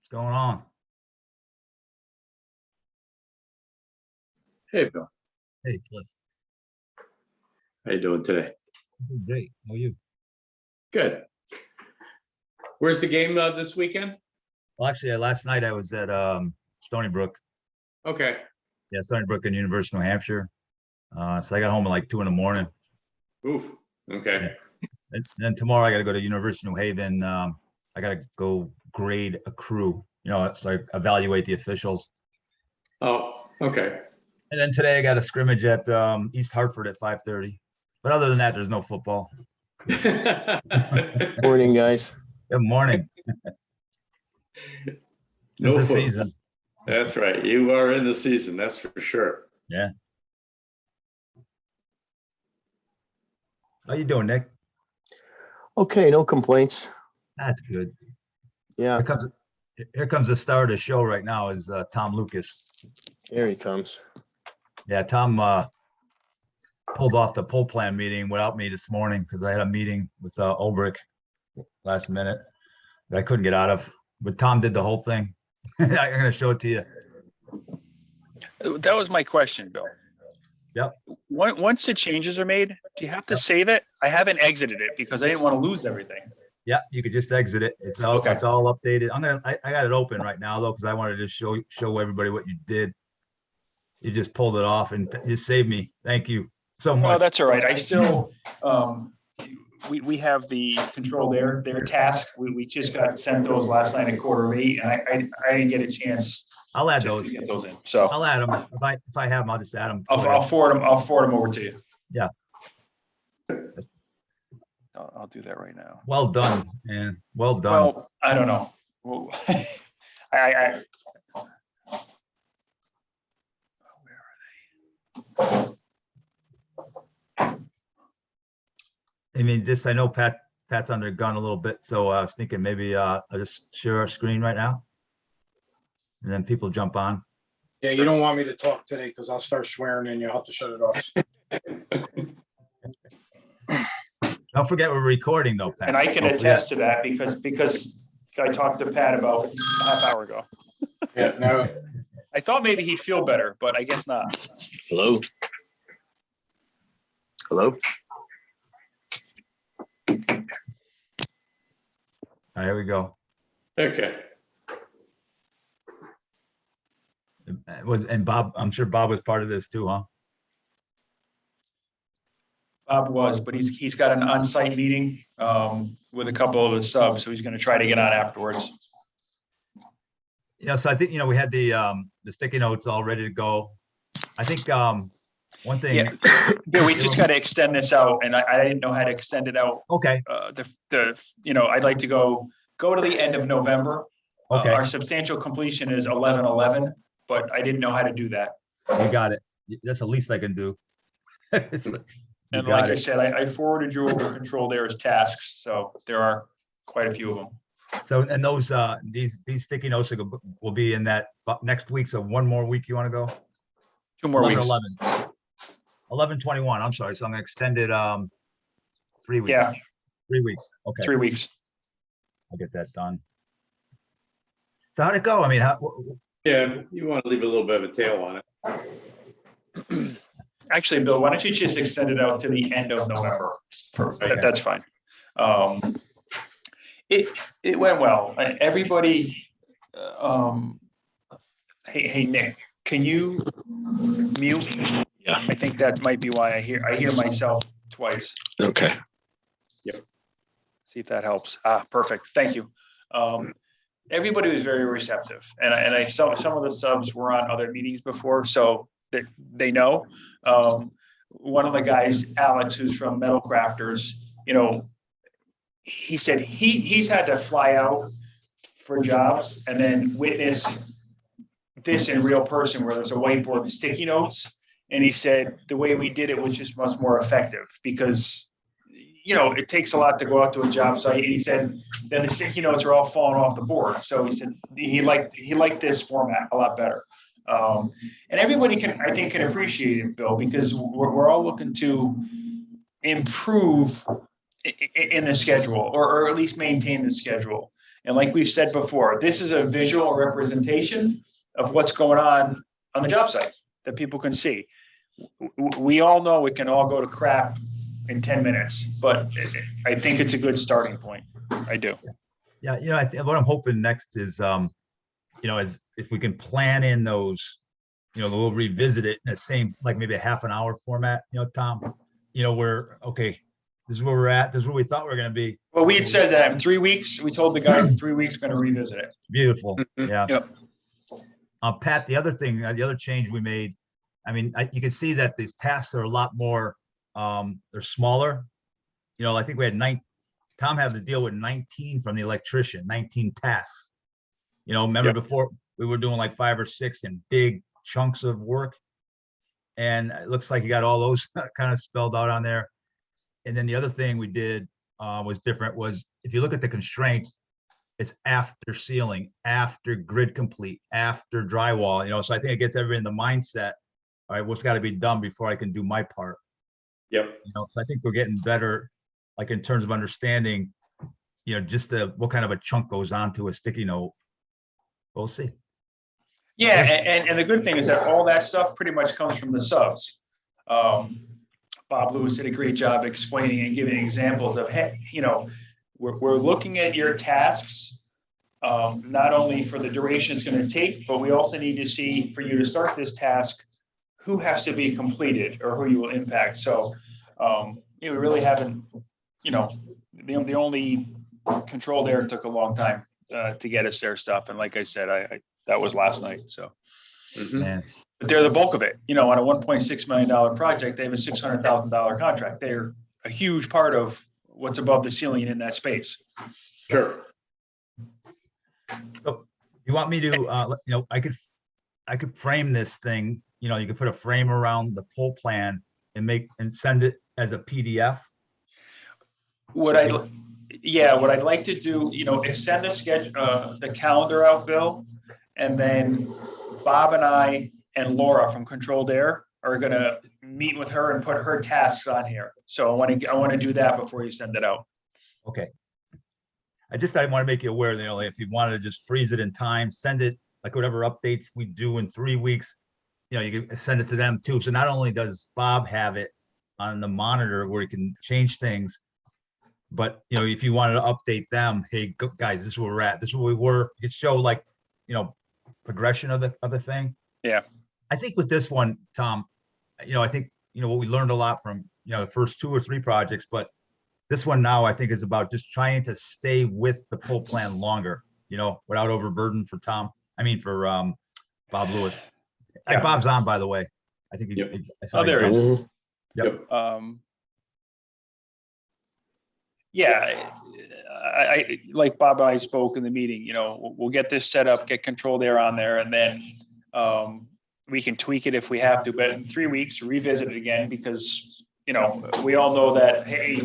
What's going on? Hey, Bill. Hey, Cliff. How you doing today? I'm doing great. How are you? Good. Where's the game this weekend? Well, actually, last night I was at Stony Brook. Okay. Yeah, Stony Brook in University of New Hampshire. So I got home at like 2 a.m. Oof. Okay. Yeah. And then tomorrow I got to go to University of New Haven. I got to go grade a crew. So I evaluate the officials. Oh, okay. And then today I got a scrimmage at East Hartford at 5:30. But other than that, there's no football. Morning, guys. Good morning. No It's the football. season. That's right. You are in the season. That's for sure. Yeah. How you doing, Nick? Okay, no complaints. That's good. Yeah, Here comes the star of the show right now is Tom Lucas. here he comes. Yeah, Tom pulled off the poll plan meeting without me this morning because I had a meeting with Ulbrich last minute that I couldn't get out of. But Tom did the whole thing. I'm going to show it to you. That was my question, Bill. Yep. Once the changes are made, do you have to save it? I haven't exited it because I didn't want to lose everything. Yeah, you could just exit it. It's all Okay. It's all updated. I got it open right now though because I wanted to show everybody what you did. You just pulled it off and you saved me. Thank you so much. Oh, that's all right. I still, we have the control their task. We just got sent those last night at 7:45, and I didn't get a chance I'll add to those. get those in. So I'll add them. If I have them, I'll just add them. I'll forward them over to you. Yeah. I'll do that right now. Well done, man. Well done. Well, I don't know. Well, I I mean, I know Pat's under gun a little bit, so I was thinking maybe I'll just share our screen right now. And then people jump on. Yeah, you don't want me to talk today because I'll start swearing and you'll have to shut it off. Don't forget we're recording though, Pat. and I can Don't attest forget. to that because I talked to Pat about a half hour ago. Yeah, no, I thought maybe he'd feel better, but I guess not. Hello? Hello? All right, here we go. Okay. And Bob, I'm sure Bob was part of this too, huh? Bob was, but he's got an on-site meeting with a couple of his subs, so he's going to try to get on afterwards. So I think, we had the sticky notes all ready to go. I think one thing. Yeah, we just got to extend this out, and I didn't know how to extend it out. Okay. I'd like to go to the end of November. Okay. Our substantial completion is 11/11, but I didn't know how to do that. You got it. That's the least I can do. You And got like I it. said, I forwarded you over control there as tasks, so there are quite a few of them. So, and those, these sticky notes will be in that next week. So one more week, you want to go? 2 more 11, weeks. 11/21. I'm sorry. So I'm going to extend it 3 weeks. Yeah, 3 weeks. Okay. 3 weeks. I'll get that done. So how'd it go? I mean, Yeah, you want to leave a little bit of a tail on it. Actually, Bill, why don't you just extend it out to the end of November? That's fine. It went well. Everybody, hey, Nick, can you mute? Yeah. I think that might be why I hear myself twice. Okay. Yep. See if that helps. Perfect. Thank you. Everybody was very receptive, and I saw some of the subs were on other meetings before, so they know. One of the guys, Alex, who's from Metal Crafters, he said he's had to fly out for jobs and then witness this in real person where there's a whiteboard with sticky notes. And he said the way we did it was just much more effective because, it takes a lot to go out to a job site. And he said then the sticky notes are all falling off the board. So he said he liked this format a lot better. And everybody I think can appreciate it, Bill, because we're all looking to improve in the schedule or at least maintain the schedule. And like we've said before, this is a visual representation of what's going on the job site that people can see. We all know it can all go to crap in 10 minutes, but I think it's a good starting point. I do. Yeah, what I'm hoping next is, is if we can plan in those, we'll revisit it in the same, like maybe a half an hour format, Tom, where, okay, this is where we're at. This is where we thought we were going to be. Well, we had said that in 3 weeks. We told the guys in 3 weeks, going to revisit it. Beautiful. Yeah. Yep. Pat, the other thing, the other change we made, you can see that these tasks are a lot more, they're smaller. I think we had Tom had to deal with 19 from the electrician, 19 tasks. Remember before we were doing like 5 or 6 in big chunks of work. And it looks like you got all those kind of spelled out on there. And then the other thing we did was different was if you look at the constraints, it's after ceiling, after grid complete, after drywall, so I think it gets everybody in the mindset. All right, what's got to be done before I can do my part? Yep. So I think we're getting better, like in terms of understanding, just what kind of a chunk goes onto a sticky note. We'll see. Yeah, and the good thing is that all that stuff pretty much comes from the subs. Bob Lewis did a great job explaining and giving examples of, hey, we're looking at your tasks, not only for the duration it's going to take, but we also need to see for you to start this task, who has to be completed or who you will impact. So, we really haven't, the only controlled error took a long time to get us their stuff. And like I said, that was last night. So, Man. but they're the bulk of it. On a $1.6 million project, they have a $600,000 contract. They're a huge part of what's above the ceiling in that space. Sure. So you want me to, I could frame this thing, you could put a frame around the pole plan and send it as a PDF. What I'd like to do, extend the schedule, the calendar out, Bill, and then Bob and I and Laura from Controlled Air are going to meet with her and put her tasks on here. So I want to do that before you send it out. Okay. I want to make you aware that, if you wanted to just freeze it in time, send it like whatever updates we do in 3 weeks, you can send it to them too. So not only does Bob have it on the monitor where he can change things, but if you wanted to update them, hey guys, this is where we're at. This is where we were. You could show like, progression of the thing. Yeah. I think with this one, Tom, I think, what we learned a lot from, the first 2 or 3 projects, but this one now I think is about just trying to stay with the pole plan longer, without overburden for Tom. For Bob Lewis. Yeah. Bob's on, by the way. I think Yep. There he is. Mhm. Yep. Yeah, I like Bob and I spoke in the meeting, we'll get this set up, get Controlled Air on there, and then we can tweak it if we have to, but in 3 weeks, revisit it again, because, we all know that, hey,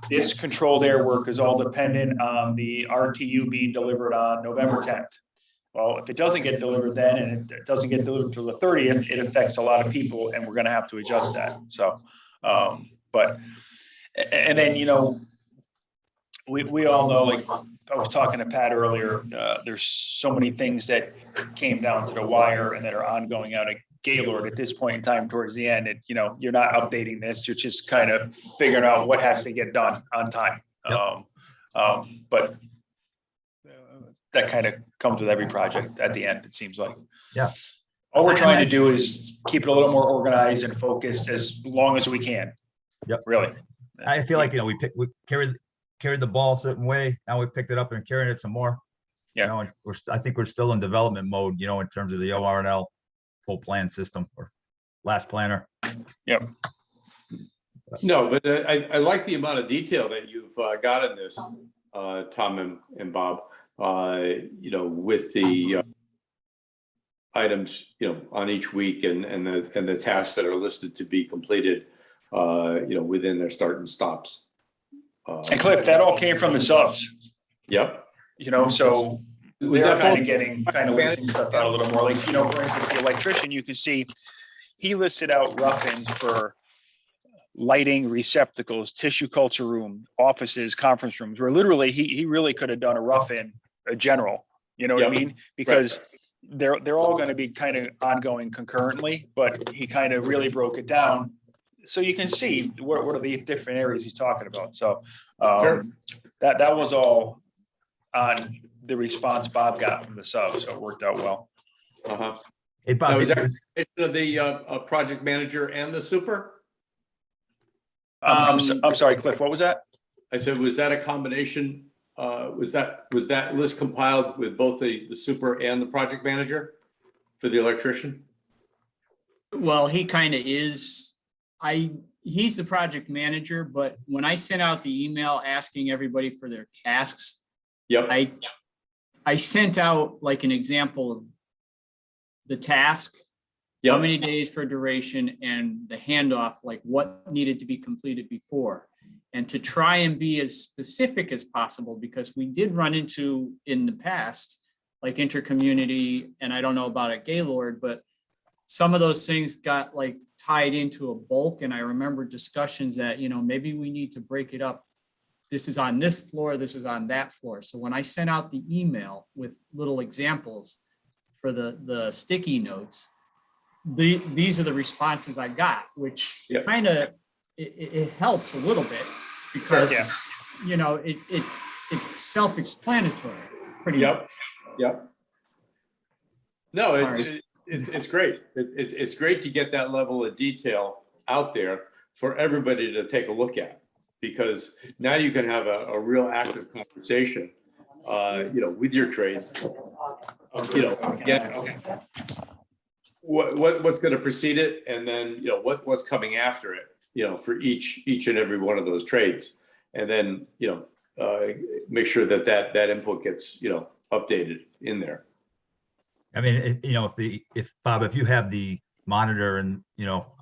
this Controlled Air work is all dependent on the RTU being delivered on November 10th. Well, if it doesn't get delivered then, and it doesn't get delivered until the 30th, it affects a lot of people, and we're going to have to adjust that. So, and then, we all know, like I was talking to Pat earlier, there's so many things that came down to the wire and that are ongoing out at Gaylord at this point in time towards the end. And, you're not updating this, you're just kind of figuring out what has to get done on time. Yep. But that kind of comes with every project at the end, it seems like. Yeah. All we're trying to do is keep it a little more organized and focused as long as we can. Yep. Really. I feel like, we carried the ball a certain way. Now we picked it up and carrying it some more. Yeah. And I think we're still in development mode, in terms of the ORNL full plan system or last planner. Yep. No, but I like the amount of detail that you've got in this, Tom and Bob. with the items, on each week and the tasks that are listed to be completed, within their start and stops. And Cliff, that all came from the subs, Yep. so Was they're that kind both- of kind of listing stuff out a little more. Like, for instance, the electrician, you can see he listed out rough-ins for lighting, receptacles, tissue culture room, offices, conference rooms, where literally he really could have done a rough-in, a general, you know what I Yep. mean? Because they're all going to be kind of ongoing concurrently, but he kind of really broke it down. So you can see what are the different areas he's talking about. So Sure. that was all on the response Bob got from the sub, so it worked out well. Uh-huh. Hey, Bob, Now, is that the project manager and the super? I'm sorry, Cliff, what was that? I said, was that a combination? Was that list compiled with both the super and the project manager for the electrician? Well, he kind of is. He's the project manager, but when I sent out the email asking everybody for their tasks, Yep. I sent out like an example of the task, how Yep. many days for duration, and the handoff, like what needed to be completed before. And to try and be as specific as possible, because we did run into in the past, like intercommunity, and I don't know about at Gaylord, but some of those things got like tied into a bulk. And I remember discussions that, maybe we need to break it up. This is on this floor, this is on that floor. So when I sent out the email with little examples for the sticky notes, these are the responses I got, which Yep. kind of, it helps a little bit because, it's self-explanatory. Pretty Yep. Yep. No, Sorry. it's great. It's great to get that level of detail out there for everybody to take a look at, because now you can have a real active conversation, with your trades. Again, what's going to precede it, and then what's coming after it, for each and every one of those trades, and then make sure that input gets updated in there. I mean, if Bob, if you have the monitor and,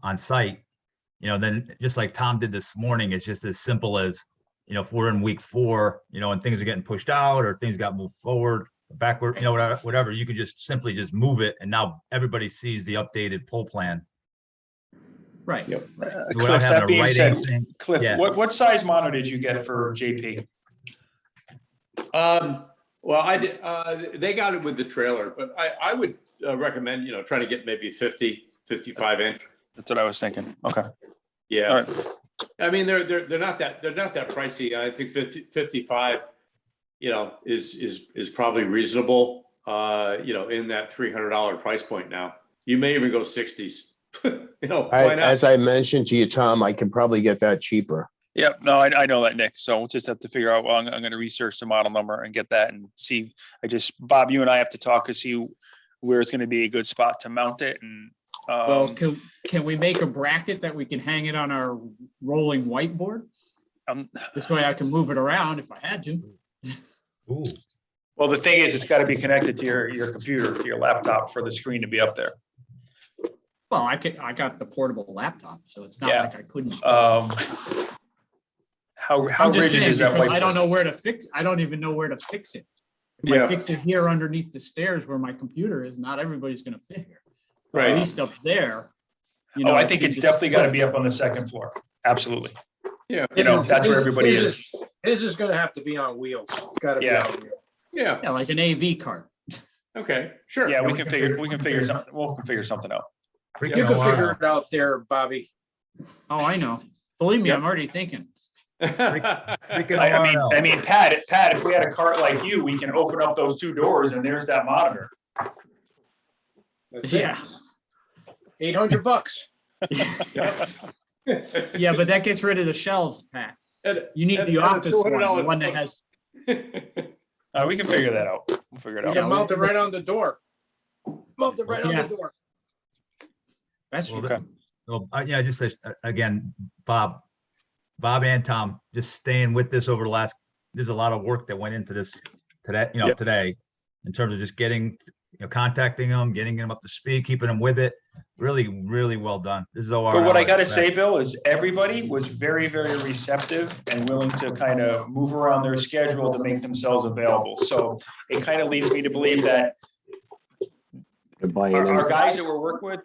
on site, then just like Tom did this morning, it's just as simple as, if we're in week 4, and things are getting pushed out or things got moved forward, backward, whatever, you could just simply just move it. And now everybody sees the updated poll plan. right. Yep. Without Cliff, having that to being write said, anything. Cliff, Yeah. what size monitor did you get for JP? Well, they got it with the trailer, but I would recommend, trying to get maybe 55 inch. That's what I was thinking. Okay. Yeah. All right. I mean, they're not that pricey. I think 55, is probably reasonable, in that $300 price point now. You may even go 60s. Why not? As I mentioned to you, Tom, I can probably get that cheaper. Yep. No, I know that, Nick. So we'll just have to figure out, well, I'm going to research the model number and get that and see. Bob, you and I have to talk to see where it's going to be a good spot to mount it. And Well, can we make a bracket that we can hang it on our rolling whiteboard? This way I can move it around if I had to. Ooh. well, the thing is, it's got to be connected to your computer, to your laptop for the screen to be up there. Well, I got the portable laptop, so it's not Yeah. like I couldn't. How I'm just rigid saying, is that? because I whiteboard? don't know where to fix, I don't even know where to fix it. If Yeah. I fix it here underneath the stairs where my computer is, not everybody's gonna fit here. But Right. At least up there. Oh, I think it's definitely got to be up on the second floor. Absolutely. Yeah. That's where everybody is. His is gonna have to be on wheels. It's gotta be Yeah. on wheels. Yeah. Yeah, like an AV cart. Okay. Sure. Yeah, we can figure something. We'll figure something out. You Freaking can alarm. figure it out there, Bobby. Oh, I know. Believe me, Yep. I'm already thinking. Freaking I alarm mean, out. Pat, if we had a cart like you, we can open up those 2 doors and there's that monitor. That's it. Yeah, $800. yeah, but that gets rid of the shelves, Pat. You need the office one, the one that has, We can figure that out. We'll figure it You out. can mount it right on the door. Mount it right on Yeah. the door. that's Well, true. Okay. Well, yeah, just again, Bob and Tom, just staying with this over the last, there's a lot of work that went into this today, Yep. today, in terms of just getting, contacting them, getting them up to speed, keeping them with it. Really, really well done. This is OR. But what I gotta say, Bill, is everybody was very, very receptive and willing to kind of move around their schedule to make themselves available. So it kind of leads me to believe that They're buying our in. guys that we're working with,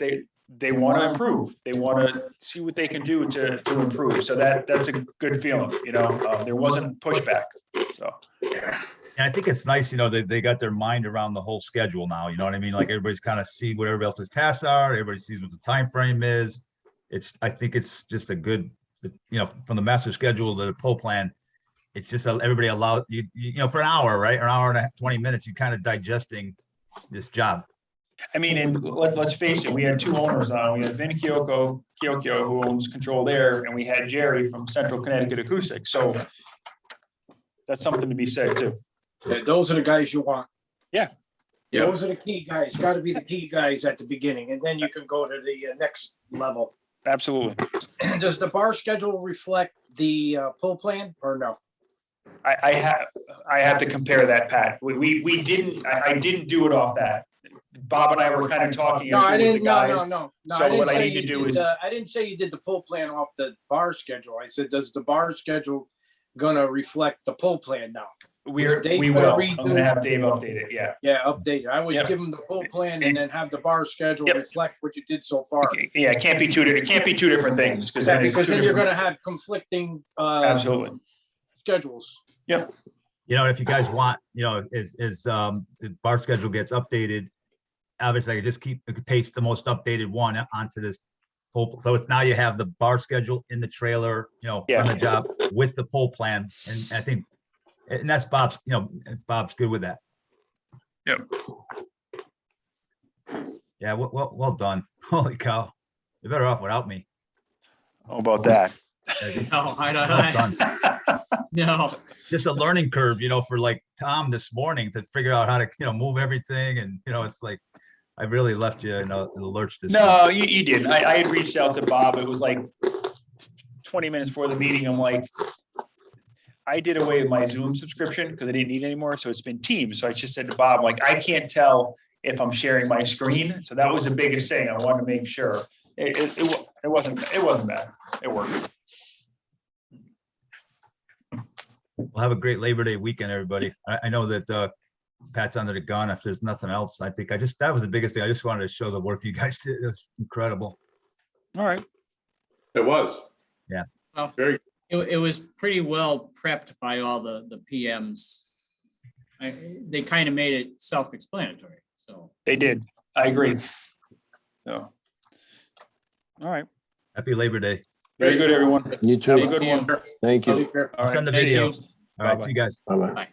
they want to improve. They want to see what they can do to improve. So that's a good feeling, there wasn't pushback, so. And I think it's nice, they got their mind around the whole schedule now, you know what I mean? Like everybody's kind of see what everybody else's tasks are, everybody sees what the time frame is. I think it's just a good, from the master schedule to the poll plan, it's just everybody allowed for an hour, right? An hour and 20 minutes, you're kind of digesting this job. I mean, and let's face it, we had two owners on. We had Vin Kyoko, who owns Control Air, and we had Jerry from Central Connecticut Acoustics. So that's something to be said too. Yeah, those are the guys you want. Yeah. Yeah. Those are the key guys, got to be the key guys at the beginning, and then you can go to the next level. Absolutely. Does the bar schedule reflect the poll plan or no? I have to compare that, Pat. We didn't, I didn't do it off that. Bob and I were kind of talking. No, I with the didn't, guys. no. So what I say need to you do did is- the- I didn't say you did the poll plan off the bar schedule. I said, does the bar schedule gonna reflect the poll plan now? We Dave will. gonna I'm gonna have Dave update it, yeah. Yeah, update it. I would Yep. give them the poll plan and then have the bar schedule Yep. reflect what you did so far. Yeah, it can't be two different things. Yeah, then it's because two then you're different- gonna have conflicting Absolutely. schedules. If you guys want, as the bar schedule gets updated, obviously I could just paste the most updated one onto this poll. So it's now you have the bar schedule in the trailer, on the job with the poll plan. And I think, and that's Bob's, Bob's good with that. Yep. Yeah, well done. Holy cow. You're better off without me. How about that? No, Well done. no. Just a learning curve, for like Tom this morning to figure out how to, move everything. And, it's like, I really left you in the lurch this week. No, you didn't. I had reached out to Bob. It was like 20 minutes before the meeting. I'm like, I did away with my Zoom subscription because I didn't need it anymore. So it's been Teams. So I just said to Bob, like, I can't tell if I'm sharing my screen. So that was the biggest thing. I wanted to make sure. It wasn't bad. It worked. Well, have a great Labor Day weekend, everybody. I know that Pat's under the gun. If there's nothing else, I think that was the biggest thing. I just wanted to show the work you guys did. It was incredible. All right. It was. Yeah. Well, Very. It was pretty well prepped by all the PMs. They kind of made it self-explanatory, so. They did. I agree. So. All right. Happy Labor Day. Very good, everyone. You Have a too. good one. Thank you. Take care. All I'll send the right. Thank video. you. All right, Bye-bye. see you guys. Bye-bye. Bye.